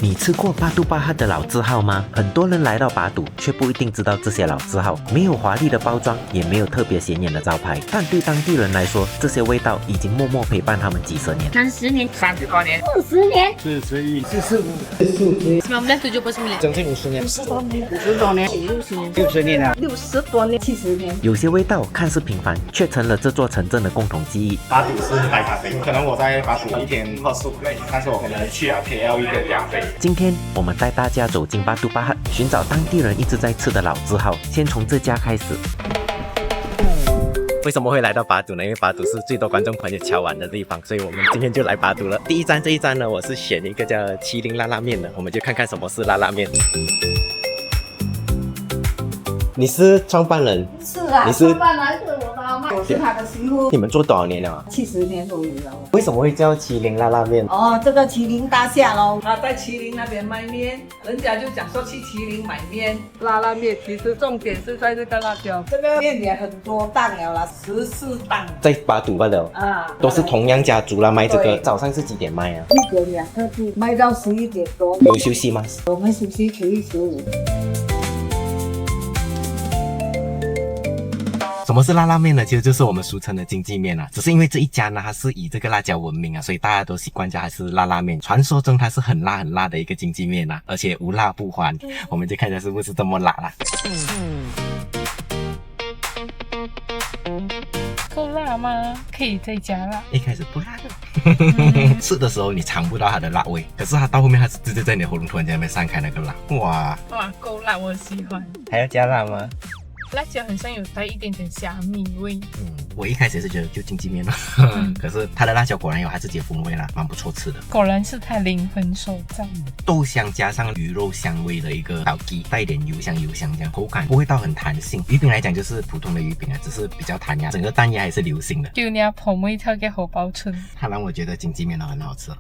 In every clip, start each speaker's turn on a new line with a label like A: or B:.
A: 你吃过巴杜巴哈的老字号吗？很多人来到巴杜，却不一定知道这些老字号没有华丽的包装，也没有特别显眼的招牌，但对当地人来说，这些味道已经默默陪伴他们几十年。
B: 30年、
C: 38年、
B: 40年、
C: 41、
B: 1979年、
C: 将近50年、
B: 50多年、50多年、60年、
C: 60年了。
B: 60多年、70年。
A: 有些味道看似平凡，却成了这座城镇的共同记忆。
C: 巴杜是白咖啡，可能我在巴杜一天喝15杯，但是我可能去了 KL 一天2杯。
A: 今天我们带大家走进巴杜巴哈，寻找当地人一直在吃的老字号，先从这家开始。为什么会来到巴杜呢？因为巴杜是最多观众朋友敲碗的地方，所以我们今天就来巴杜了。第一站这一站呢，我是选一个叫麒麟辣辣面的，我们就看看什么是辣辣面。你是创办人？
B: 是啊，
A: 你是
B: 创办人是我的阿妈，我是他的媳妇。
A: 你们做多少年了啊
B: 70年左右了。
A: 为什么会叫麒麟辣辣面？
B: 哦，这个麒麟大厦喽。
D: 他在麒麟那边卖面，人家就讲说去麒麟买面，辣辣面其实重点是在这个辣椒。
B: 这个面也很多档了啦，14档
A: 在巴杜罢了，
B: 啊，
A: 都是同样家族啦卖这个。
B: 对
A: 早上是几点卖啊？1
B: 点2个店，卖到11点多。
A: 有休息吗？
B: 我们休息可以15。
A: 什么是辣辣面呢？其实就是我们俗称的经济面啊。只是因为这一家呢，它是以这个辣椒闻名啊，所以大家都习惯叫它是辣辣面。传说中它是很辣很辣的一个经济面啊，而且无辣不欢。我们就看一下是不是这么辣啦。
E: 够辣吗？可以再加辣。
A: 一开始不辣的，吃的时候你尝不到它的辣味，可是它到后面它是直接在你的喉咙突然间那边散开那个辣，哇！
E: 哇，够辣，我喜欢。
A: 还要加辣吗？
E: 辣椒很像有带一点点虾米味。
A: 我一开始也是觉得就经济面了，可是它的辣椒果然有它自己的风味啦，蛮不错吃的。
E: 果然是它灵魂所在。
A: 豆香加上鱼肉香味的一个小鸡，带一点油香这样，口感不会到很弹性。鱼饼来讲就是普通的鱼饼啊，只是比较弹牙，整个蛋液还是流心的。
E: 叫你阿婆妹跳嘅荷包春。
A: 它让我觉得经济面都很好吃。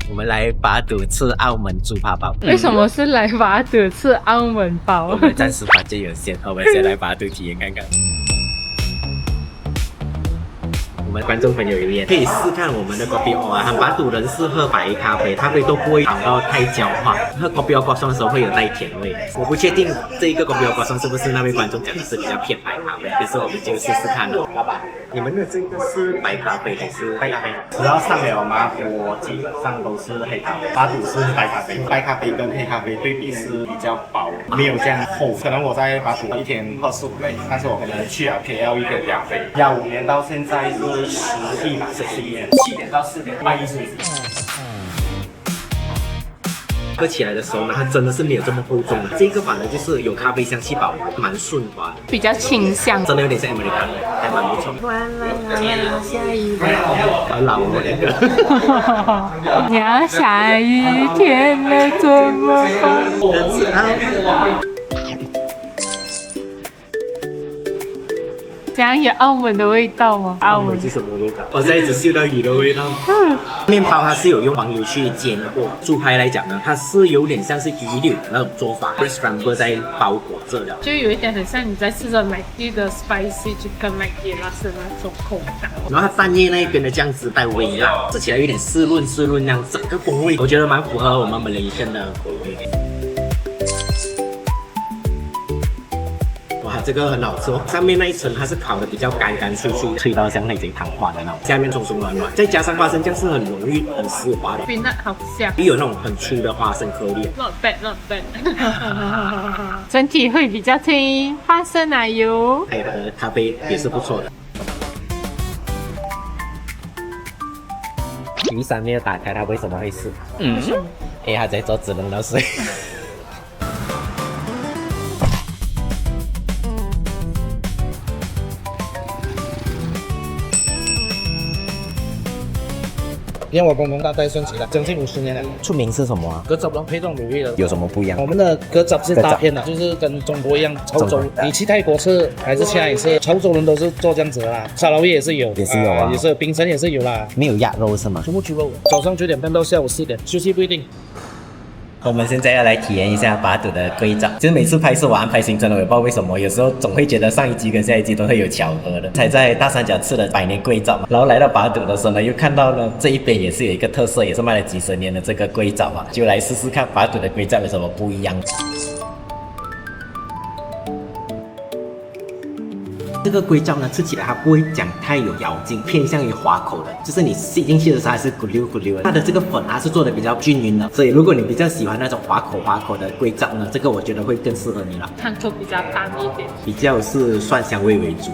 A: 我们来巴杜吃澳门猪扒包。
E: 为什么是来巴杜吃澳门包？
A: 我们暂时发觉有限，我们先来巴杜体验看看。我们观众朋友有可以试看我们的 kopi o 啊，很巴杜人是喝白咖啡，咖啡都不会熬到太焦化，喝 kopi o 瓜霜的时候会有带甜味。我不确定这一个 kopi o 瓜霜是不是那位观众讲的是比较偏白咖啡，可是我们就试试看了。老板，你们的这个是白咖啡还是黑咖啡？
C: 只要上了麻婆，基本上都是黑咖啡。巴杜是白咖啡，白咖啡跟黑咖啡对比是比较薄，没有这样厚。可能我在巴杜一天喝15杯，但是我可能去了 KL 一天2杯。15年到现在是11吧，11年，7点到4点卖1水。
A: 喝起来的时候呢，它真的是没有这么厚重的，这个反而就是有咖啡香气饱，蛮顺滑的，
E: 比较清香。
A: 真的有点像 Americano，还蛮不错。
B: 下雨
A: 好老哦那个。
E: 要下雨天了怎么办？这样有澳门的味道吗？澳门
A: 是什么味道？我现在只嗅到鱼的味道。面包它是有用黄油去煎过，猪排来讲呢，它是有点像是鱼柳的那种做法 ，bread scramble 在包裹着的。
E: 就有一点很像你在吃着麦记的 spicy chicken m c 啦是那种口感。
A: 然后它蛋液那一边的酱汁带微辣，吃起来有点湿润那样，整个风味我觉得蛮符合我们马来西亚的口味。哇，这个很好吃哦！上面那一层它是烤的比较干脆，脆到像那种糖化的那种，下面松松软软，再加上花生酱是很浓郁、很丝滑的，
E: 比那好香，
A: 也有那种很粗的花生颗粒。
E: not bad。整体会比较轻，花生奶油，
A: 配合咖啡也是不错的。雨伞没有打开，它为什么会湿？因为它在做只能到水。
C: 因为我公公大代顺起了，将近50年了。
A: 出名是什么啊？
C: 格汁咯，配这种卤味的。
A: 有什么不一样？
C: 我们的格汁是大片的，就是跟中国一样，潮州。你去泰国吃还是去哪里吃，潮州人都是做这样子的啦。沙捞越也是有，
A: 也是有啊，
C: 也是冰城也是有啦。
A: 没有鸭肉是吗？
C: 全部猪肉，早上9点半到下午4点，休息不一定。
A: 我们现在要来体验一下巴杜的龟爪。其实每次拍摄我安排行程我也不知道为什么，有时候总会觉得上一集跟下一集都会有巧合的。才在大三角吃了百年龟爪嘛，然后来到巴都的时候呢，又看到呢这一边也是有一个特色，也是卖了几十年的这个龟爪嘛，就来试试看巴都的龟爪有什么不一样。这个龟爪呢，吃起来它不会讲太有咬劲，偏向于滑口的，就是你吸进去的时候还是咕溜咕溜的。它的这个粉它是做的比较均匀的，所以如果你比较喜欢那种滑口的龟爪呢，这个我觉得会更适合你了。
E: 汤头比较淡一点，
A: 比较是蒜香味为主。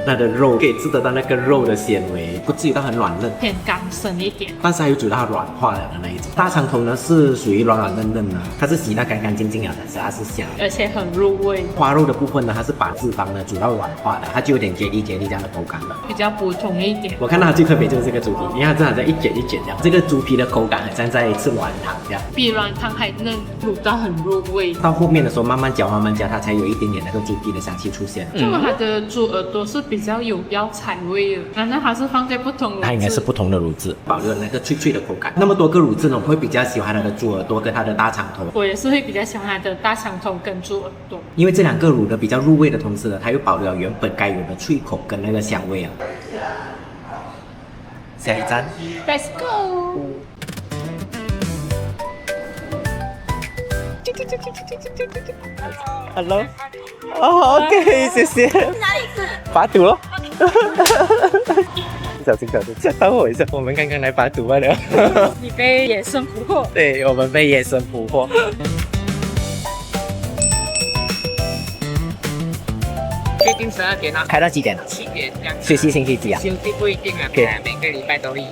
A: 它的肉可以吃得到那个肉的纤维，不至于到很软嫩，
E: 偏干身一点。
A: 但是还有煮到它软化了的那一种。大肠头呢是属于软软嫩嫩的，它是洗到干干净净了的，所以它是香的。
E: 而且很入味，
A: 花肉的部分呢，它是把脂肪呢煮到软化的，它就有点结粒这样的口感了。
E: 比较补充一点。
A: 我看到它最特别就是这个猪皮，因为它真的好像一卷一卷这样，这个猪皮的口感很像在吃软糖这样。
E: 比软糖还嫩，卤到很入味。
A: 到后面的时候慢慢嚼，它才有一点点那个猪皮的香气出现。
E: 就它的猪耳朵是比较有药材味的，难道它是放在不同的？
A: 它应该是不同的乳汁，保留了那个脆脆的口感。那么多个乳汁呢，我会比较喜欢它的猪耳朵跟它的大肠头。
E: 我也是会比较喜欢它的大肠头跟猪耳朵，
A: 因为这两个乳的比较入味的同时呢，它又保留了原本该有的脆口跟那个香味啊。下一站
E: Let's go。
A: Hello。哦 ，OK， 谢谢。哪里是？巴都咯。小心，吓到我一下。我们刚刚来巴都罢了。
E: 你被野生捕获。
A: 对，我们被野生捕获。
F: 最近12点啊，
A: 开到几点啊
F: 7点这样。
A: 休息星期几啊？
F: 休息不一定啊，
A: OK
F: 每个礼拜都有。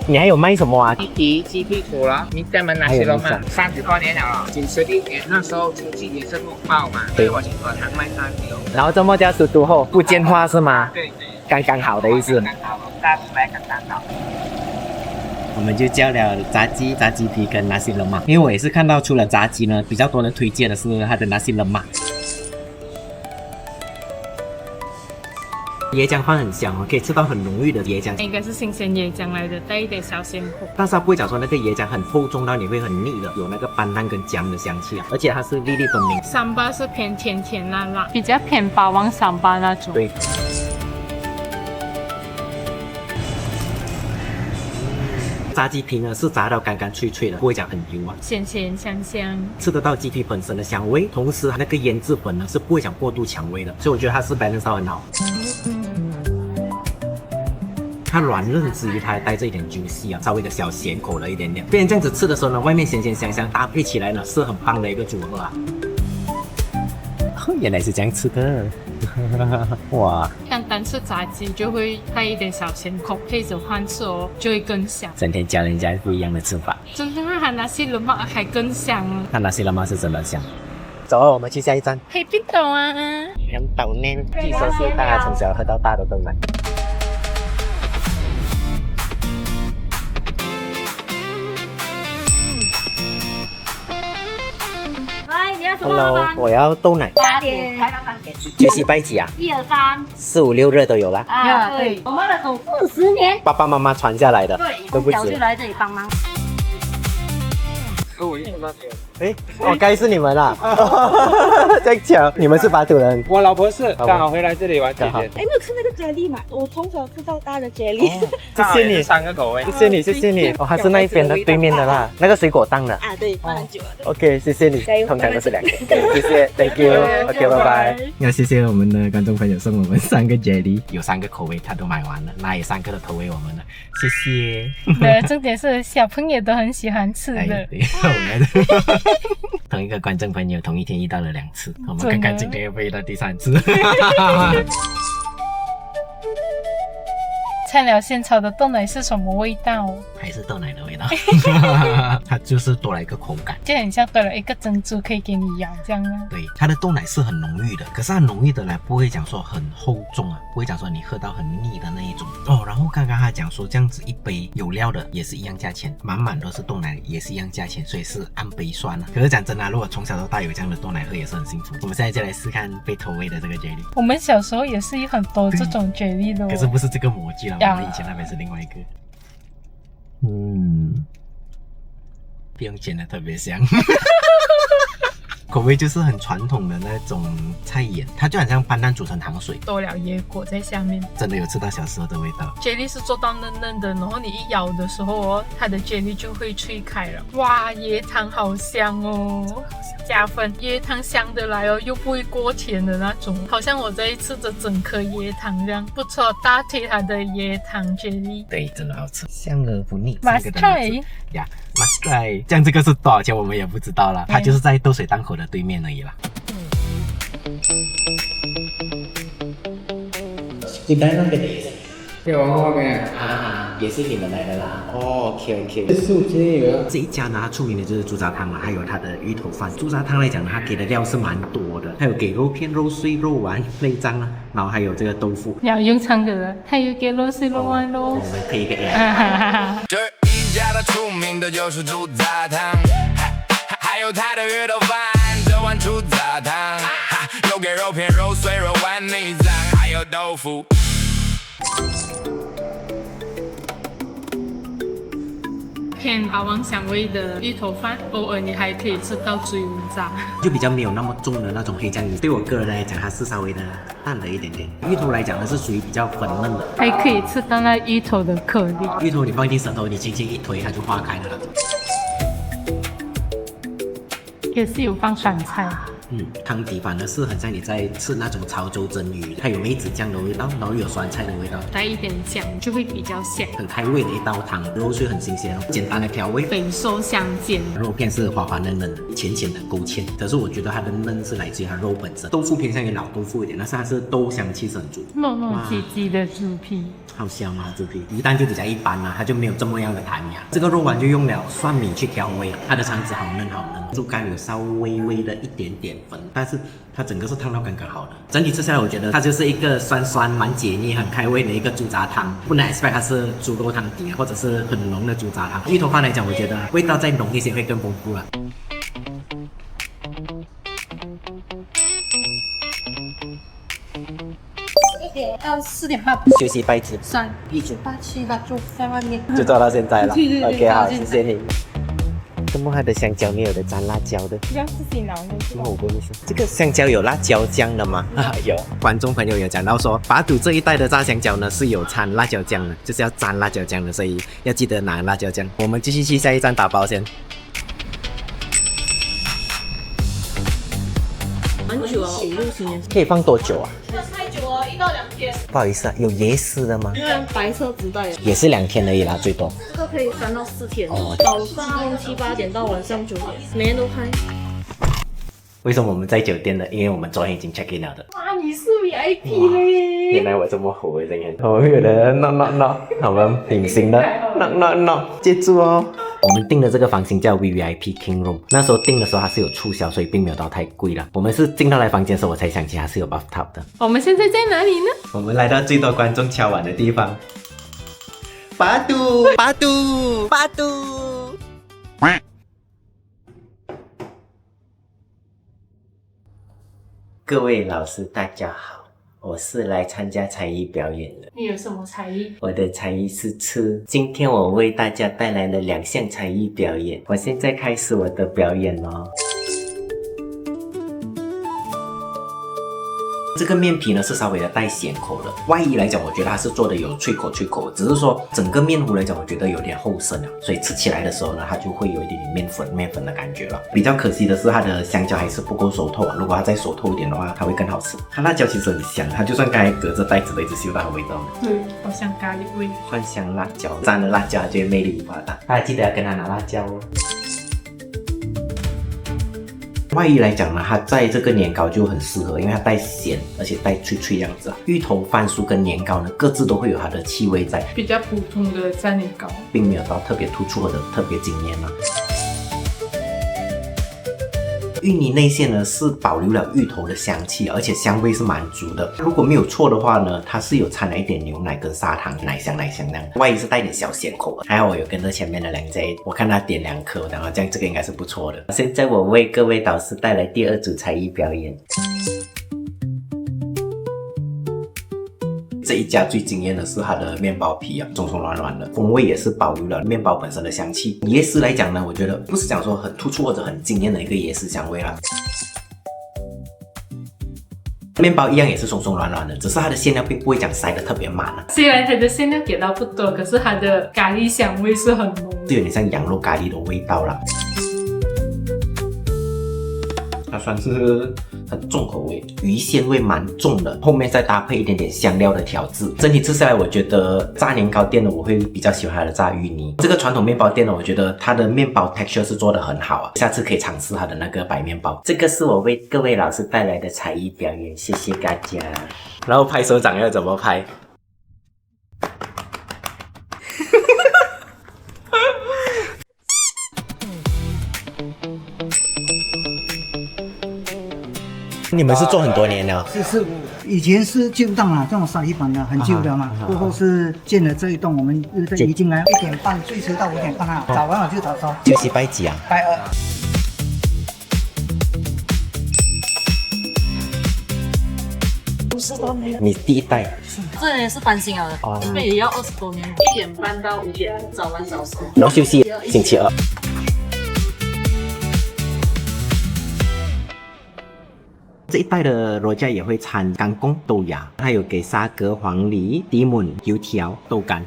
A: 你还有卖什么啊？
F: 鸡屁股了，你专门拿西龙嘛，30多年了，96年那时候经济也是不爆嘛，所以我请说常卖30哦。
A: 然后这么叫叔叔后不见话是吗？
F: 对，
A: 刚刚好的意思。
F: 刚好，大出来刚刚好。
A: 我们就叫了炸鸡皮跟nasi lemak，因为我也是看到除了炸鸡呢，比较多人推荐的是它的nasi lemak。椰浆饭很香哦，可以吃到很浓郁的椰浆，
E: 应该是新鲜椰浆来的，带一点小咸口。
A: 但是它不会讲说那个椰浆很厚重到你会很腻的，有那个斑斓跟姜的香气啊，而且它是粒粒分明。
E: 三巴是偏甜甜辣辣，比较偏巴旺三巴那种。
A: 对。炸鸡皮呢是炸到干干脆脆的，不会讲很油啊，
E: 鲜鲜香香，
A: 吃得到鸡皮本身的香味，同时那个腌制粉呢是不会讲过度抢味的，所以我觉得它是 balance 到很好。它软嫩之余，它还带着一点 juicy 啊，稍微的小咸口了一点点。变成这样子吃的时候呢，外面咸咸香香，搭配起来呢是很棒的一个组合啊。原来是这样吃的，哇！
E: 像单吃炸鸡就会带一点小咸口，配着饭吃哦，就会更香。
A: 整天教人家不一样的吃法，
E: 真的它nasi lemak还更香哦。
A: 它nasi lemak是真的香。走了，我们去下一站。
E: 黑冰豆啊，
A: 很岛念，据说是大家从小喝到大的豆奶。Hello， 我要豆奶。
G: 8点，
A: 学习拜几啊
G: 1、2、3。
A: 4、5、6日都有啦。
G: 啊，对，我们的祖父10年，
A: 爸爸妈妈传下来的，
G: 对，
A: 都不止
G: 从小就。来这里帮忙。
A: 哎，哦，该是你们啦，在巧，你们是巴都人。
F: 我老婆是刚好回来这里玩姐姐，
G: 哎，没有吃那个啫喱嘛？我从小吃到大的啫喱。
A: 谢谢你，
F: 3个口味。
A: 谢谢你，谢谢你。哦，它是那一边的对面的啦，那个水果档的。
G: 啊，对，放很久了。
A: OK， 谢谢你，通常都是2个。谢谢 ，Thank you，OK， 拜拜。要谢谢我们的观众朋友送我们3个 jelly， 有3个口味他都买完了，那也3个的口味我们了，谢谢。
E: 对，重点是小朋友都很喜欢吃的。
A: 对，我们的同一个观众朋友同一天遇到了2次，我们看看今天会不会遇到第3次。
E: 菜鸟现炒的豆奶是什么味道？
A: 还是豆奶的味道，它就是多了一个口感。
E: 就很像多了一个珍珠可以给你咬这样啊。
A: 对，它的豆奶是很浓郁的，可是它浓郁的呢，不会讲说很厚重啊，不会讲说你喝到很腻的那一种哦。然后刚刚他讲说这样子一杯有料的也是一样价钱，满满都是豆奶也是一样价钱，所以是按杯算了。可是讲真的，如果从小到大有这样的豆奶喝也是很幸福。我们现在就来试看被投喂的这个 jelly，
E: 我们小时候也是有很多这种jelly的哦。
A: 可是不是这个模具了，我们以前那边是另外一个。不用剪的特别香。口味就是很传统的那种菜盐，它就好像斑蛋煮成糖水，
E: 多了椰果在下面。
A: 真的有吃到小时候的味道。
E: jelly 是做到嫩嫩的，然后你一咬的时候哦，它的 jelly 就会脆开了。哇，椰汤好香哦，加分！椰汤香得来哦，又不会过甜的那种，好像我在吃着整颗椰汤这样，不错，大推它的椰汤 jelly。
A: 对，真的好吃，香而不腻。
E: Must try
A: 呀，must try。这样这个是多少钱我们也不知道啦，它就是在斗水档口的对面而已啦。你带那个也是
F: 有玩过没？
A: 啊，也是你们来的啦。哦 OK。
F: 是这个。
A: 这一家呢，它出名的就是猪杂汤嘛，还有它的鱼头饭。猪杂汤来讲呢，它给的料是蛮多的，还有给肉片、肉碎、肉丸、内脏啊，然后还有这个豆腐。
E: 要用唱歌的，还有给肉碎肉丸咯。
A: 我们配一个 A。
H: 这一家的出名的就是猪杂汤，还有它的鱼头饭，这碗猪杂汤有给肉片、肉碎、肉丸、内脏，还有豆腐。
E: 偏阿王香味的芋头饭，偶尔你还可以吃到追乌渣，
A: 就比较没有那么重的那种黑酱鱼。对我个人来讲，它是稍微的淡了一点点。芋头来讲呢，是属于比较粉嫩的，
E: 还可以吃到那芋头的颗粒。
A: 芋头你放进舌头，你轻轻一推，它就化开了那种。
E: 也是有放酸菜。
A: 汤底反而是很像你在吃那种潮州蒸鱼，它有梅子酱的味道，然后有酸菜的味道，
E: 带一点酱就会比较香。
A: 很开胃的一道汤，肉碎很新鲜，简单的调味，
E: 肥瘦相间。
A: 肉片是滑滑嫩嫩的，浅浅的勾芡，可是我觉得它的嫩是来自于它肉本身。豆腐偏向于老豆腐一点，但是它是豆香气是很足，
E: 糯糯唧唧的猪皮。
A: 好香啊！猪皮鱼蛋就比较一般啦，它就没有这么样的弹牙。这个肉丸就用了蒜米去调味，它的肠子好嫩好嫩，猪肝有稍微的一点点粉，但是它整个是烫到刚刚好的。整体吃下来，我觉得它就是一个酸酸蛮解腻、很开胃的一个猪杂汤。不能 expect 它是猪肉汤底或者是很浓的猪杂汤。芋头饭来讲，我觉得味道再浓一些会更丰富了。
G: 要4点半。
A: 休息拜子
G: 3、
A: 1、9、
G: 8、7、8就在外面。
A: 就做到现在了。
G: 对
A: OK， 好，谢谢你。怎么它的香蕉没有的沾辣椒的？
G: 要自己拿的。
A: 我不是这个香蕉有辣椒酱的吗？有。观众朋友有讲到说，巴肚这一带的炸香蕉呢是有掺辣椒酱的，就是要沾辣椒酱的，所以要记得拿辣椒酱。我们继续去下一站打包先。
G: 很久哦，5、6年。
A: 可以放多久啊？
G: 太久了，1到2天。
A: 不好意思啊，有椰丝的吗？
G: 白色纸袋
A: 也是2天而已啦，最多。
G: 这个可以3到4天。
A: 哦
G: 早上7、8点到晚上9点，每天都开。
A: 为什么我们在酒店呢？因为我们昨天已经 check in 了的。
G: 哇，你是 VIP 嘞！
A: 原来我这么火这个，我有的 no， 我们隐形的 no， 记住哦。我们订的这个房型叫 VVIP King Room， 那时候订的时候它是有促销，所以并没有到太贵了。我们是进到来房间的时候，我才想起它是有 bathtub 的。
E: 我们现在在哪里呢？
A: 我们来到最多观众敲碗的地方，巴肚。各位老师大家好，我是来参加才艺表演的。
E: 你有什么才艺？
A: 我的才艺是吃。今天我为大家带来了2项才艺表演，我现在开始我的表演咯。这个面皮呢是稍微的带咸口的，外衣来讲我觉得它是做的有脆口，只是说整个面糊来讲我觉得有点厚身了，所以吃起来的时候呢它就会有一点点面粉的感觉了。比较可惜的是它的香蕉还是不够熟透啊，如果它再熟透一点的话它会更好吃。它辣椒其实很香，它就算刚才隔着袋子都一直嗅到它的味道。
E: 对，好像咖喱味。
A: 蒜香辣椒蘸了辣椒就会魅力无法挡，大家记得要跟它拿辣椒哦。外衣来讲呢，它在这个年糕就很适合，因为它带咸，而且带脆样子啊。芋头饭酥跟年糕呢，各自都会有它的气味在，
E: 比较普通的蘸年糕，
A: 并没有到特别突出或者特别惊艳啊。芋泥内馅呢是保留了芋头的香气，而且香味是蛮足的。如果没有错的话呢，它是有掺了一点牛奶跟砂糖，奶香那样。外衣是带点小咸口的，还好我有跟着前面的2姐，我看她点2颗，然后这样这个应该是不错的。现在我为各位导师带来第2组才艺表演。这一家最惊艳的是它的面包皮啊，松松软软的，风味也是保留了面包本身的香气。椰丝来讲呢，我觉得不是讲说很突出或者很惊艳的一个椰丝香味啦。面包一样也是松松软软的，只是它的馅料并不会讲塞得特别满啊。
E: 虽然它的馅料给到不多，可是它的咖喱香味是很浓，
A: 是有点像羊肉咖喱的味道啦。它算是很重口味，鱼鲜味蛮重的，后面再搭配一点点香料的调制，整体吃下来，我觉得炸年糕店呢，我会比较喜欢它的炸芋泥。这个传统面包店呢，我觉得它的面包 texture 是做得很好啊，下次可以尝试它的那个白面包。这个是我为各位老师带来的才艺表演，谢谢大家。然后拍手掌要怎么拍？你们是做很多年了
I: 是以前是旧档啊，这种沙泥板的很旧的嘛。过后是建了这一栋，我们已经来1点半，最迟到5点半啊。早完了就早烧。
A: 休息拜几啊？
I: 拜2。50多年。
A: 你第一代？
G: 这也是翻新了的，这边也要20多年，1点半到5点，早晚早收。
A: 然后休息星期2。这一代的罗家也会掺干贡、豆芽，还有给沙格、黄梨、低门、油条、豆干。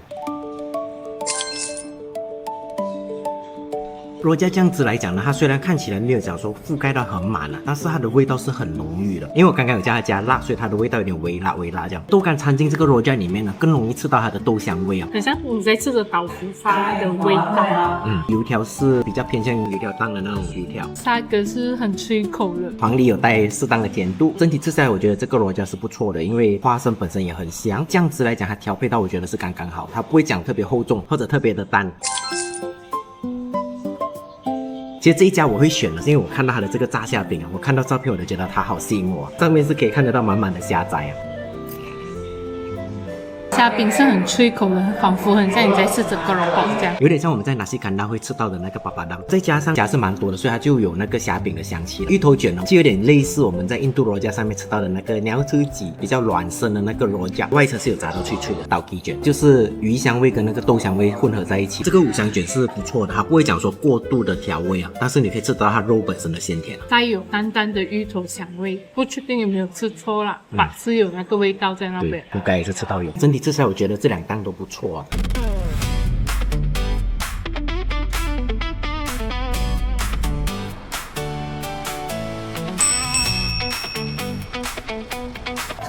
A: 罗家酱汁来讲呢，它虽然看起来没有讲说覆盖到很满了，但是它的味道是很浓郁的。因为我刚刚有叫它加辣，所以它的味道有点微辣这样。豆干掺进这个罗家里面呢，更容易吃到它的豆香味啊，
E: 很像你在吃着豆腐发的味道。
A: 油条是比较偏向油条档的那种油条，
E: 沙格是很脆口的，
A: 黄梨有带适当的甜度。整体吃下来，我觉得这个罗家是不错的，因为花生本身也很香，酱汁来讲它调配到我觉得是刚刚好，它不会讲特别厚重或者特别的淡。其实这一家我会选的是因为我看到它的这个炸虾饼啊，我看到照片我就觉得它好吸引我，上面是可以看得到满满的虾仔啊。
E: 虾饼是很脆口的，仿佛很像你在吃整个肉包这样，
A: 有点像我们在纳西干达会吃到的那个粑粑档，再加上虾是蛮多的，所以它就有那个虾饼的香气了。芋头卷呢，就有点类似我们在印度罗家上面吃到的那个鸟兔鸡，比较软身的那个罗家，外层是有炸到脆脆的。刀鸡卷就是鱼香味跟那个豆香味混合在一起，这个五香卷是不错的，它不会讲说过度的调味啊，但是你可以吃到它肉本身的鲜甜，
E: 带有淡淡的芋头香味，不确定有没有吃错啦，是有那个味道在那边。
A: 对，应该也是吃到有。整体吃下来，我觉得这2档都不错啊。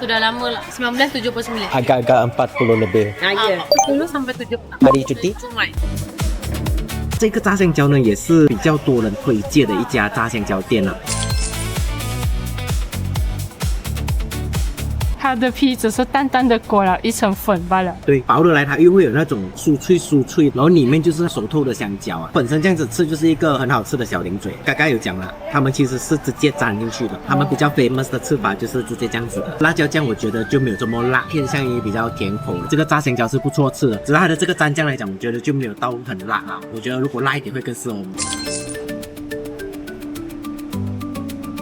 G: Sudah lama lah, 1979.
A: Agak-agak 40 lebih.
G: 10 sampai 70 tahun.
A: Hari cuti? 这个炸香蕉呢，也是比较多人推荐的一家炸香蕉店啊。
E: 它的皮只是淡淡的裹了一层粉罢了。
A: 对，薄的来它又会有那种酥脆，然后里面就是熟透的香蕉啊，本身这样子吃就是一个很好吃的小零嘴。刚刚有讲了，他们其实是直接沾进去的，他们比较 famous 的吃法就是直接这样子的。辣椒酱我觉得就没有这么辣，偏向于比较甜口的。这个炸香蕉是不错吃的，只是它的这个蘸酱来讲，我觉得就没有到很辣啊。我觉得如果辣一点会更适合我们。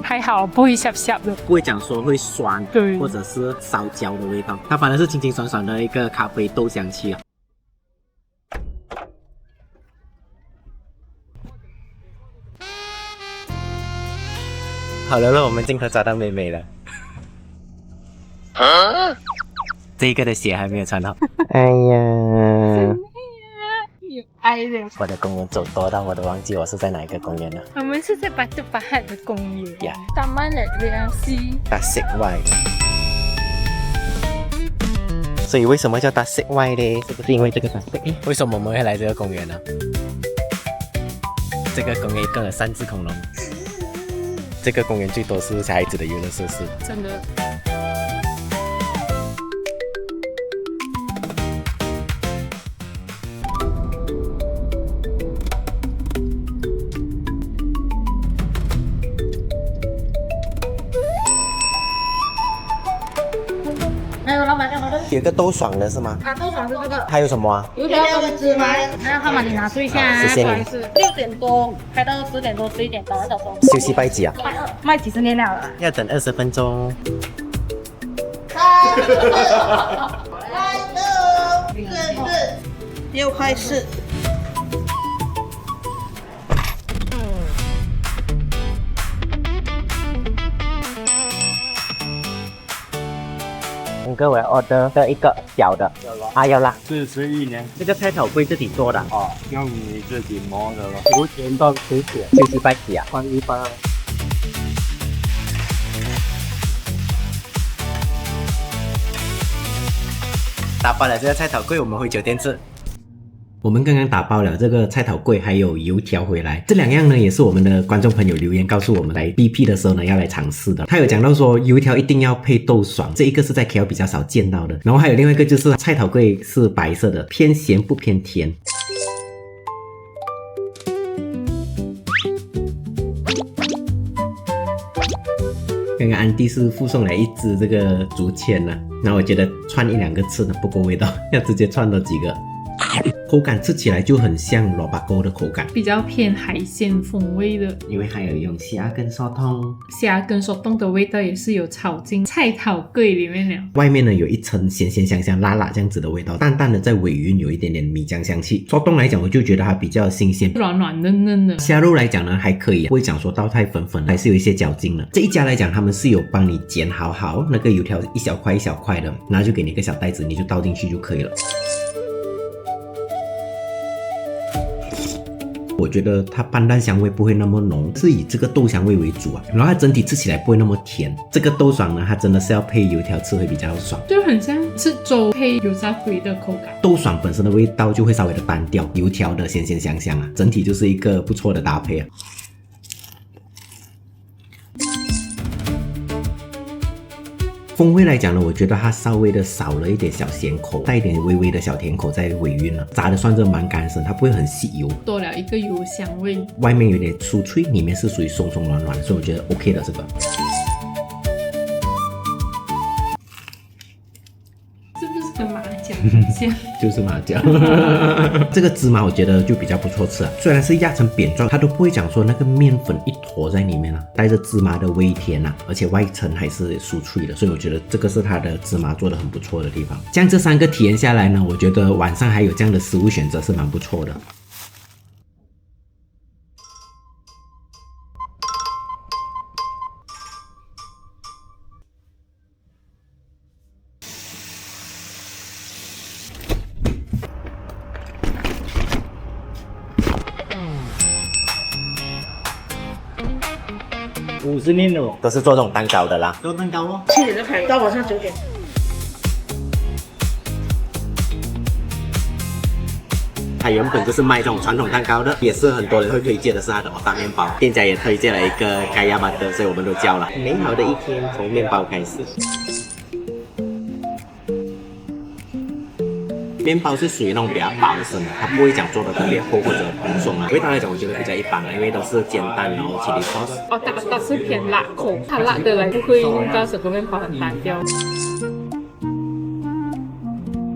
E: 还好不会涩涩的，
A: 不会讲说会酸，
E: 对，
A: 或者是烧焦的味道，它反而是清清爽爽的一个咖啡豆香气啊。好了，我们镜头找到妹妹了。这一个的鞋还没有穿好。哎呀。
E: 有爱的。
A: 我的公园走多到我都忘记我是在哪一个公园了。
E: 我们是在Batu Pahat的公园。
A: 呀。
E: Taman Rekreasi
A: Tasik Y。所以为什么叫 Tasik Y 呢？是不是因为这个 Tasik？为什么我们会来这个公园呢？这个公园更有3只恐龙。这个公园最多是小孩子的游乐设施。
E: 真的。
A: 有个豆爽的是吗？
G: 豆爽是这个。
A: 还有什么啊？
G: 油条跟芝麻，那号码你拿出一下啊。
A: 谢谢你。
G: 6点多开到10点多，11点早早收。
A: 休息拜几啊？
G: 拜2，卖几十年了。
A: 要等20分钟。
G: 又开始。
A: 各位 order 的一个小的啊，要啦。
C: 是11年
A: 这个菜头粿自己做的，
C: 哦，用你自己磨的了。
A: 5钱到10钱，90块几啊？
C: 换120。
A: 打包了这个菜头粿，我们回酒店吃。我们刚刚打包了这个菜头粿还有油条回来，这2样呢也是我们的观众朋友留言告诉我们来 BP 的时候呢要来尝试的。他有讲到说油条一定要配豆爽，这一个是在 KL 比较少见到的。然后还有另外一个就是菜头粿是白色的，偏咸不偏甜。刚刚安迪是附送来一只这个竹签呢，然后我觉得串1、2个吃呢不够味道，要直接串多几个。口感吃起来就很像萝卜糕的口感，
E: 比较偏海鲜风味的，
A: 因为还有用虾跟砂糖，
E: 虾跟砂糖的味道也是有炒进菜头粿里面了。
A: 外面呢有一层咸咸香香辣辣这样子的味道，淡淡的在尾韵有一点点米浆香气。砂糖来讲我就觉得它比较新鲜，
E: 软软嫩嫩的。
A: 虾肉来讲呢还可以，不会讲说到太粉粉，还是有一些嚼劲的。这一家来讲他们是有帮你剪好那个油条一小块一小块的，然后就给你一个小袋子，你就倒进去就可以了。我觉得它斑蛋香味不会那么浓，是以这个豆香味为主啊，然后它整体吃起来不会那么甜。这个豆爽呢，它真的是要配油条吃会比较爽，
E: 就很像吃粥配油炸鬼的口感。
A: 豆爽本身的味道就会稍微的单调，油条的鲜鲜香香啊，整体就是一个不错的搭配啊。风味来讲呢，我觉得它稍微的少了一点小咸口，带一点微微的小甜口在尾韵了。炸的算是蛮干身，它不会很吸油，
E: 多了一个油香味。
A: 外面有点酥脆，里面是属于松松软软，所以我觉得 OK 的这个。
E: 是不是跟麻酱很像？
A: 就是麻酱。这个芝麻我觉得就比较不错吃啊，虽然是压成扁状，它都不会讲说那个面粉一坨在里面啊，带着芝麻的微甜啊，而且外层还是酥脆的，所以我觉得这个是它的芝麻做的很不错的地方。这样这3个体验下来呢，我觉得晚上还有这样的食物选择是蛮不错的。
C: 50年了，
A: 都是做这种蛋糕的啦，
C: 做蛋糕咯。
G: 7点就开到晚上9点。
A: 它原本就是卖这种传统蛋糕的，也是很多人会推荐的是它的大面包。店家也推荐了一个盖亚巴的，所以我们都叫了。美好的一天从面包开始。面包是属于那种比较薄身的，它不会讲做的特别厚或者蓬松啊。味道来讲，我觉得比较一般啊，因为都是煎蛋然后chili sauce。
E: 哦，它是偏辣口，它辣的来不会弄到整个面包很单调。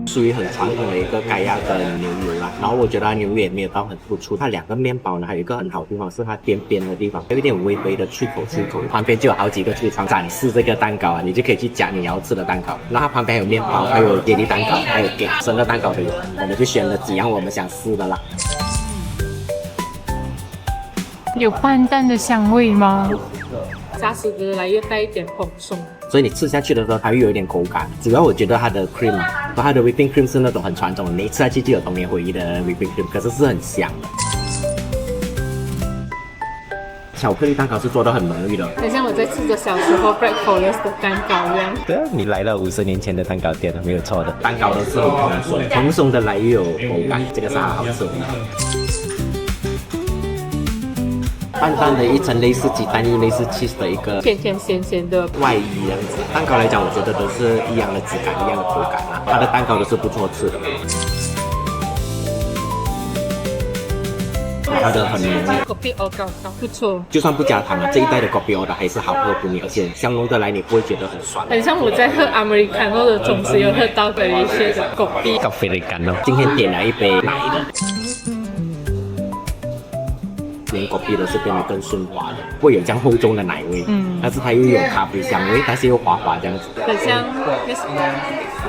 A: 属于很传统的一个盖亚的牛油啦，然后我觉得它牛油也没有到很突出。它2个面包呢，还有一个很好的地方是它边边的地方有一点微微的脆口，旁边就有好几个橱窗展示这个蛋糕啊，你就可以去夹你要吃的蛋糕。然后它旁边还有面包，还有椰粒蛋糕，还有给生的蛋糕都有，我们就选了几样我们想试的啦。
E: 有斑蛋的香味吗？炸死的来又带一点蓬松。
A: 所以你吃下去的时候，它会有一点口感。主要我觉得它的 cream， 它的 whipping cream 是那种很传统的，你一吃下去就有童年回忆的 whipping cream， 可是是很香的。巧克力蛋糕是做得很浓郁的，
E: 很像我在吃着小时候 breakfast 的蛋糕一样。
A: 对啊，你来了50年前的蛋糕店了，没有错的。蛋糕都是很蓬松的来又有口感，这个是好吃的。淡淡的一层类似鸡蛋液、类似 cheese 的一个
E: 甜甜咸咸的
A: 外衣这样子。蛋糕来讲，我觉得都是一样的质感、一样的口感啊。它的蛋糕都是不错吃的，它的很浓郁。
E: Kopi O 糕不错，
A: 就算不加糖啊，这一代的 Kopi O 的还是好喝不腻，而且香浓的来你不会觉得很酸。
E: 很像我在喝 Americano 的同时有喝到的一些的 Kopi。
A: 咖啡的感哦，今天点了一杯奶的。连果皮都是变得更顺滑的，会有这样厚重的奶味，但是它又有咖啡香味，但是又滑滑这样子，
E: 很像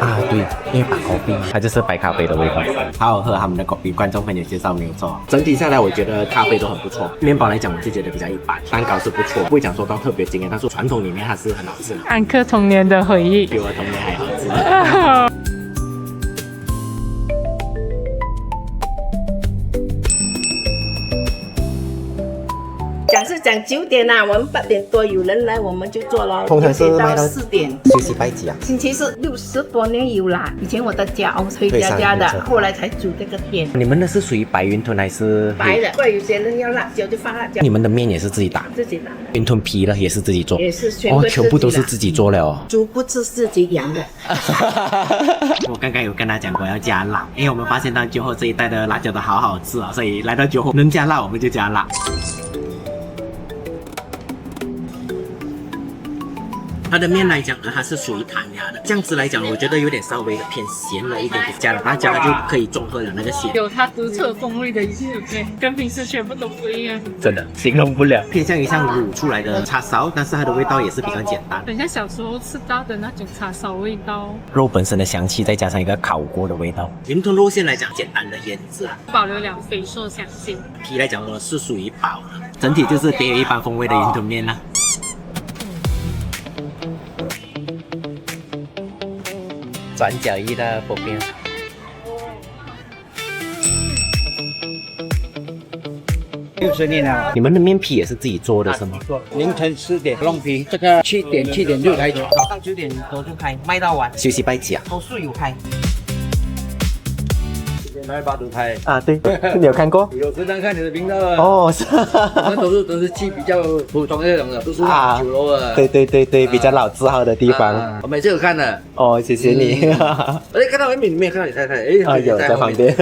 A: 啊，对，因为白咖啡它就是白咖啡的味道，好好喝。他们的咖啡，观众朋友介绍没有错。整体下来，我觉得咖啡都很不错。面包来讲，我就觉得比较一般，蛋糕是不错，不会讲说到特别惊艳，但是传统里面它是很好吃的。
E: 安克童年的回忆，
A: 比我童年还好吃。
B: 讲9点啊，我们8点多有人来，我们就做了。
A: 通常是卖到
B: 4点。
A: 休息拜几啊？
B: 星期四60多年有啦。以前我的家回家的，后来才煮这个店。
A: 你们的是属于白云吞还是
B: 白的？对，有些人要辣椒就放辣椒。
A: 你们的面也是自己打？
B: 自己打。
A: 云吞皮了也是自己做？
B: 也是全部
A: 都是自己做了哦。
B: 猪不是自己养的。
A: 我刚刚有跟他讲过要加辣，因为我们发现到酒后这一带的辣椒都好好吃啊，所以来到酒后能加辣我们就加辣。它的面来讲呢，它是属于弹牙的。酱汁来讲，我觉得有点稍微的偏咸了一点点，加了辣椒它就可以中和了那个咸，
E: 有它独特风味的一次，对，跟平时全部都不一样。
A: 真的形容不了，偏向于像卤出来的叉烧，但是它的味道也是比较简单，
E: 很像小时候吃到的那种叉烧味道。
A: 肉本身的香气，再加上一个烤锅的味道。云吞肉馅来讲，简单的腌制啊，
E: 保留了肥硕香气。
A: 皮来讲呢是属于薄的，整体就是别有一番风味的云吞面啦。转角一的薄边。
I: 60年了。
A: 你们的面皮也是自己做的是吗？
I: 凌晨4点弄皮，这个7点就开，早上9点多就开，卖到晚。
A: 休息拜几啊？
I: 都是有开。来八赌拍
A: 啊，对，你有看过？
I: 有时常看你的频道啊。
A: 哦，是。
I: 我们都是去比较普通那种的，都是酒楼啊。
A: 对，比较老字号的地方。
I: 我每次有看的。
A: 哦，谢谢你。
I: 我看到里面看到你太太，
A: 有在旁边。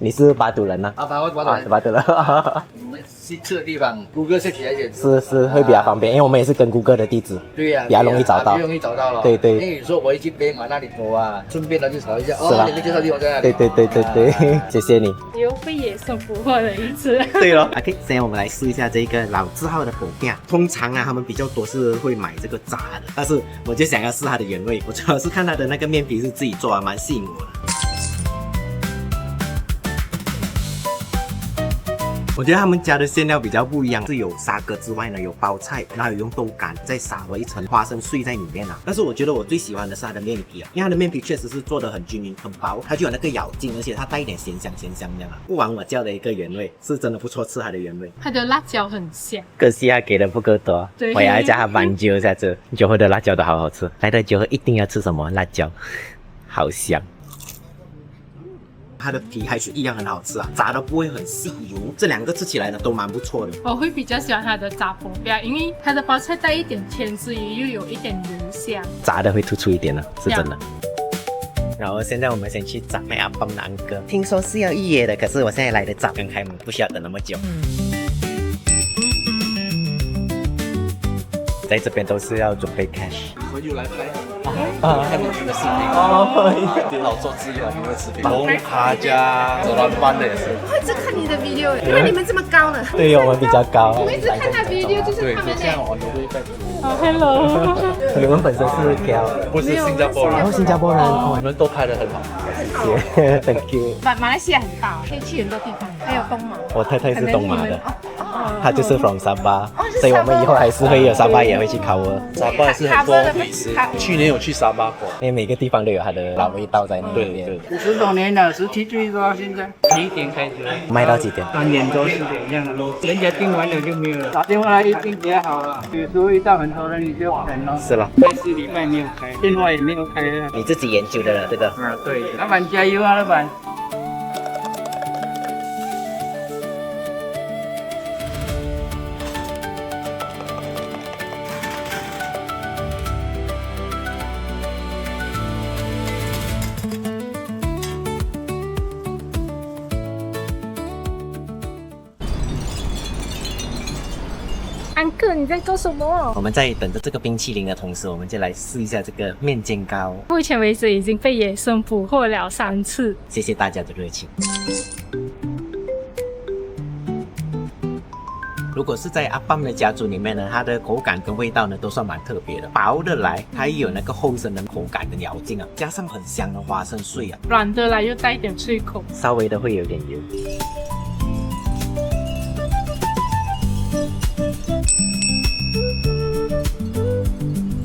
A: 你是巴都人呐？
I: 巴都人。我们去吃的地方，Google 写起来点。
A: 是会比较方便，因为我们也是跟 Google 的地址。
I: 对呀。
A: 比较容易找到。
I: 比较容易找到了。
A: 对。
I: 因为有时候我一去北马那里走啊，顺便呢就找一下，哦，你们介绍地方在哪里？
A: 对。谢谢你，
E: 又被野生捕获了一次。
A: 对咯 OK， 现在我们来试一下这个老字号的薄饼。通常啊，他们比较多是会买这个炸的，但是我就想要试它的原味。我主要是看它的那个面皮是自己做啊，蛮吸引我的。我觉得他们家的馅料比较不一样，是有沙葛之外呢，有包菜，然后有用豆干，再撒了一层花生碎在里面啊。但是我觉得我最喜欢的是它的面皮啊，因为它的面皮确实是做的很均匀、很薄，它就有那个咬劲，而且它带一点咸香这样啊，不枉我叫的一个原味，是真的不错吃它的原味。
E: 它的辣椒很香，
A: 可惜它给的不够多，我要加它挽救一下子。酒后的辣椒都好好吃，来到酒后一定要吃什么辣椒，好香。它的皮还是一样很好吃啊，炸的不会很细油，这两个吃起来呢都蛮不错的。
E: 我会比较喜欢它的炸薄饼，因为它的包菜带一点甜之余，又有一点油香，
A: 炸的会突出一点呢，是真的。然后现在我们先去找麦阿邦的安哥，听说是要预约的，可是我现在来的早，刚开门，不需要等那么久。在这边都是要准备 cash。
I: 我就来拍
A: 看你们的视频
I: 电脑做资料，有没有视频？红卡加走廊班的也是。
B: 我一直看你的 video，因为你们这么高呢。
A: 对，我们比较高。
B: 我一直看他 video，就是他们
I: 这样我都会在。
E: Hello。
A: 你们本身是 KL，
I: 不是新加坡人。
A: 然后新加坡人，
I: 你们都拍得很好。
A: 谢谢 ，Thank you。
B: 马来西亚很大，可以去很多地方，还有东马。
A: 我太太是东马的。他就是 from 沙巴，所以我们以后还是会有沙巴也会去考我。
I: 沙巴是很多美食，去年有去沙巴过，
A: 因为每个地方都有它的老味道在那边。
I: 50多年了，实体最多到现在11点开始，
A: 卖到几点
I: ？3点多4点这样的，人家订完了就没有了，打电话来一订也好了。有时候遇到很多人你就等咯。
A: 是了，
I: 拜4礼拜没有开，电话也没有开了。
A: 你自己研究的了这个？
I: 对，老板加油啊，老板。
E: 安哥，你在做什么？
A: 我们在等着这个冰淇淋的同时，我们就来试一下这个面煎糕。
E: 目前为止已经被野生捕获了3次。
A: 谢谢大家的热情。如果是在阿邦的家族里面呢，它的口感跟味道呢都算蛮特别的，薄的来，它也有那个厚身的口感跟咬劲啊，加上很香的花生碎啊，
E: 软的来又带一点脆口，
A: 稍微的会有点油。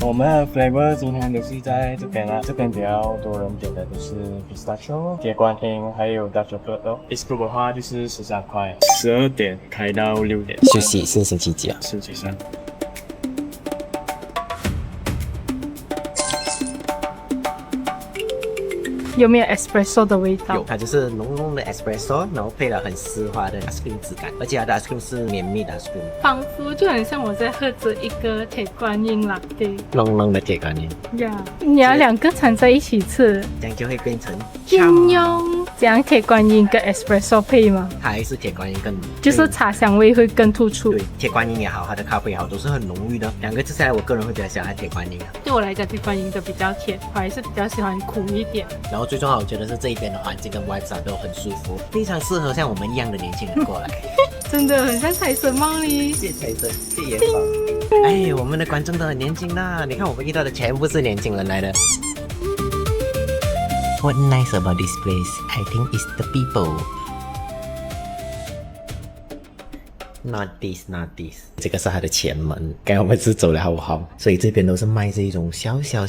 J: 我们的 flavor 今天都是在这边啦，这边比较多人点的都是 pistachio、铁观音，还有 dark chocolate 哦。Espresso 的话就是13块，12点开到6点。
A: 休息是星期几啊？
J: 星期三。
E: 有没有 espresso 的味道？
A: 有，它就是浓浓的 espresso， 然后配了很丝滑的 ice cream 质感，而且它的 ice cream 是绵密的 ice cream，
E: 仿佛就很像我在喝着一个铁观音latte。
A: 浓浓的铁观音。
E: 呀，你要两个掺在一起吃，
A: 这样就会变成
E: 鸳鸯。这样铁观音跟 espresso 配吗？
A: 它还是铁观音更
E: 就是茶香味会更突出。
A: 对，铁观音也好，它的咖啡也好，都是很浓郁的。两个吃下来，我个人会比较喜欢铁观音啊。
E: 对我来讲，铁观音的比较甜，我还是比较喜欢苦一点。
A: 然后最重要，我觉得是这一边的环境跟 vibes 都很舒服，非常适合像我们一样的年轻人过来。
E: 真的很像财神猫哩，
A: 谢财神，谢元宝。哎，我们的观众都很年轻啦，你看我们遇到的全部是年轻人来的。What nice about this place? I think it's the people. Not this, not this. 这个是它的前门，刚刚我们是走了好不好？所以这边都是卖这一种小小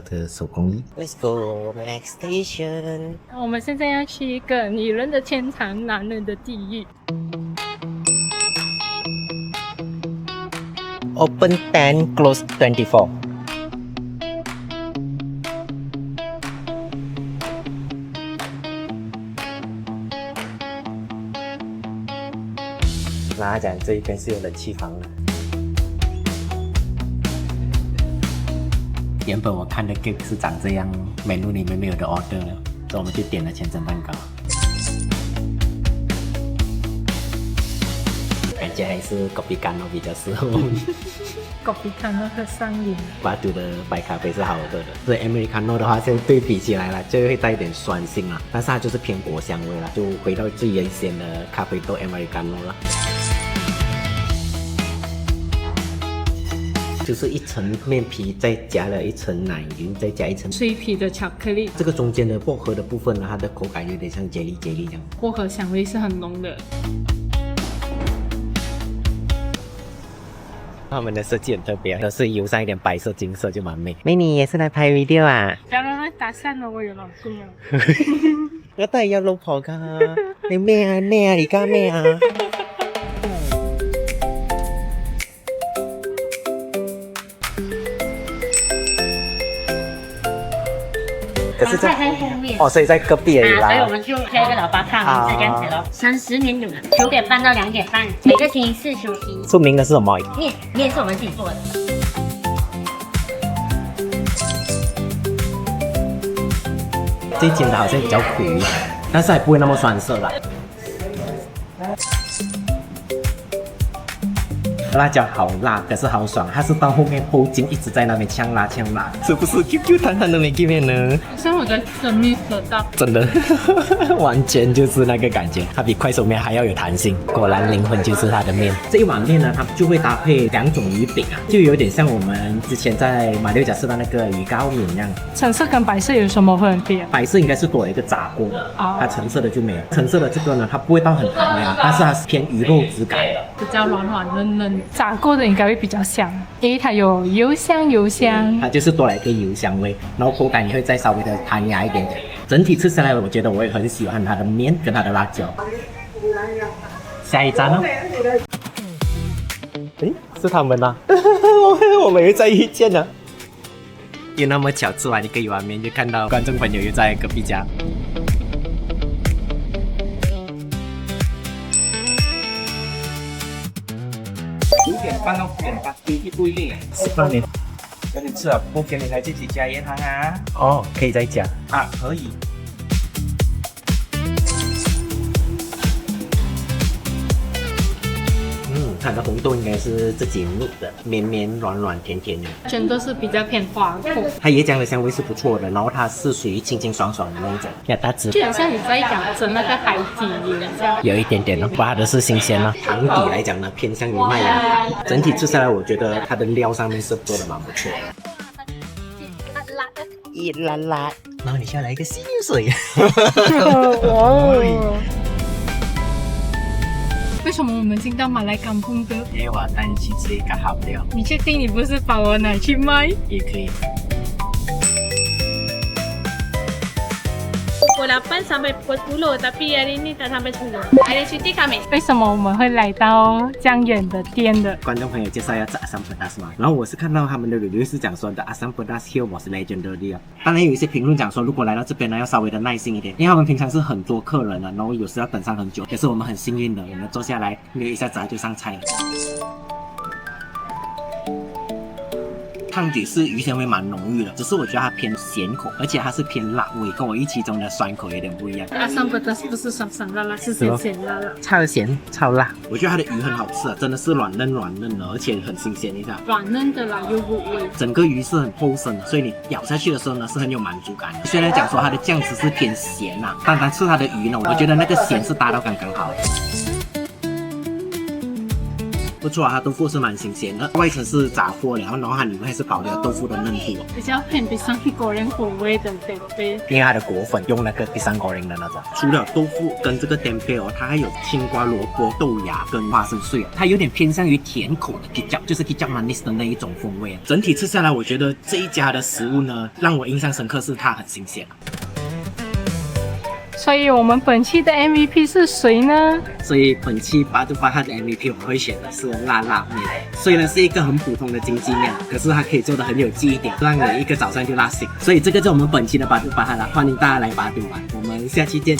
A: 的手工艺。Let's go next station.
E: 我们现在要去一个女人的天堂，男人的地狱。
A: Open 10, close 24. 跟他讲这一边是有冷气房的。原本我看的 cake 是长这样，menu 里面没有的 order 了，所以我们就点了千层蛋糕。感觉还是 kopi Kano 比较适合我们。
E: kopi Kano 喝上瘾。
A: 巴杜的白咖啡是好喝的，所以 Americano 的话，现在对比起来了，就会带一点酸性啦，但是它就是偏果香味啦，就回到最原先的咖啡豆 Americano 了。就是一层面皮，再加了一层奶油，再加一层
E: 脆皮的巧克力。
A: 这个中间的薄荷的部分呢，它的口感有点像杰利这样。
E: 薄荷香味是很浓的。
A: 他们的设计很特别，都是油上一点白色、金色，就蛮美。美女也是来拍 video 啊？
E: 当然打散了，我有老公了。
A: 我當然有老婆噶，你咩啊？而家咩啊？可是在
K: 后面
A: 哦，所以在隔壁而已啦。
K: 所以我们就开一个老八胖是这样子咯，30年有了，9点半到2点半，每个星期4休息。
A: 出名的是什么？
K: 面是我们自己做的。
A: 这一间的好像比较苦一点，但是还不会那么酸涩啦。辣椒好辣，可是好爽，它是到后面后劲一直在那边呛辣，是不是 Q 弹弹的没见面呢？
E: 像我的生命得到，
A: 真的，完全就是那个感觉，它比快手面还要有弹性。果然灵魂就是它的面。这一碗面呢，它就会搭配2种鱼饼啊，就有点像我们之前在马六甲吃到那个鱼糕面一样。
E: 橙色跟白色有什么分别？
A: 白色应该是多了一个炸过的，它橙色的就没有。橙色的这个呢，它不会到很弹呀，但是它是偏鱼肉质感的，
E: 比较软软嫩嫩。炸过的应该会比较香，因为它有油香。
A: 它就是多了一个油香味，然后口感也会再稍微的弹牙一点点。整体吃下来，我觉得我也很喜欢它的面跟它的辣椒。下一站呢？诶，是他们啊！我们又再遇见了。有那么巧，吃完一个鱼丸面就看到观众朋友又在隔壁家。
F: 9点半到5点半，不一定。
A: 18年。
F: 跟你吃了不给你还自己加盐糖啊？
A: 哦，可以再加
F: 啊，可以。
A: 它的红豆应该是自己弄的，绵绵软软甜甜的，
E: 真的是比较偏滑口。
A: 它椰浆的香味是不错的，然后它是属于清清爽爽的那一种，要大汁，
E: 就很像你在讲蒸那个海底椰这样。
A: 有一点点哦，不过它的是新鲜了。汤底来讲呢，偏向于麦芽糖，整体吃下来，我觉得它的料上面是做的蛮不错的。一辣辣，然后你下来一个溪水。
E: 为什么我们进到马来港碰的？
A: 因为我要带你去吃一个好料。
E: 你确定你不是把我拿去卖？
A: 也可以。
K: Walaupun sampai pukul 10 tapi hari ni tak sampai 10. Ada cuti kami.
E: 为什么我们会来到这样远的店的？
A: 观众朋友介绍要吃 Asam Pedas 嘛，然后我是看到他们的 review 是讲说的 Asam Pedas here was legendary 啊。当然有一些评论讲说，如果来到这边呢，要稍微的耐心一点，因为他们平常是很多客人的，然后有时要等上很久。可是我们很幸运的，我们坐下来溜一下子就上菜了。汤底是鱼香味蛮浓郁的，只是我觉得它偏咸口，而且它是偏辣味，跟我预期中的酸口有点不一样。
E: Asam Pedas 不是酸酸辣辣，是咸咸辣辣，
A: 超咸超辣。我觉得它的鱼很好吃啊，真的是软嫩软嫩的，而且很新鲜，你看。
E: 软嫩的啦，有骨味。
A: 整个鱼是很厚身的，所以你咬下去的时候呢是很有满足感的。虽然讲说它的酱汁是偏咸呐，单单吃它的鱼呢，我觉得那个咸是搭到刚刚好。不错啊，它豆腐是蛮新鲜的，外层是炸过了，然后它里面还是保留豆腐的嫩度，
E: 比较偏比上果仁口味的tempeh，
A: 因为它的果粉用那个比上果仁的那种。除了豆腐跟这个tempeh哦，它还有青瓜、萝卜、豆芽跟花生碎，它有点偏向于甜口的 kicap， 就是 kicap manis 的那一种风味。整体吃下来，我觉得这一家的食物呢，让我印象深刻是它很新鲜。
E: 所以我们本期的 MVP 是谁呢？
A: 所以本期巴杜巴哈的 MVP 我会选的是辣辣面，虽然是一个很普通的经济面，可是它可以做的很有记忆点，让你一个早上就辣醒。所以这个就是我们本期的巴杜巴哈了，欢迎大家来巴杜玩，我们下期见。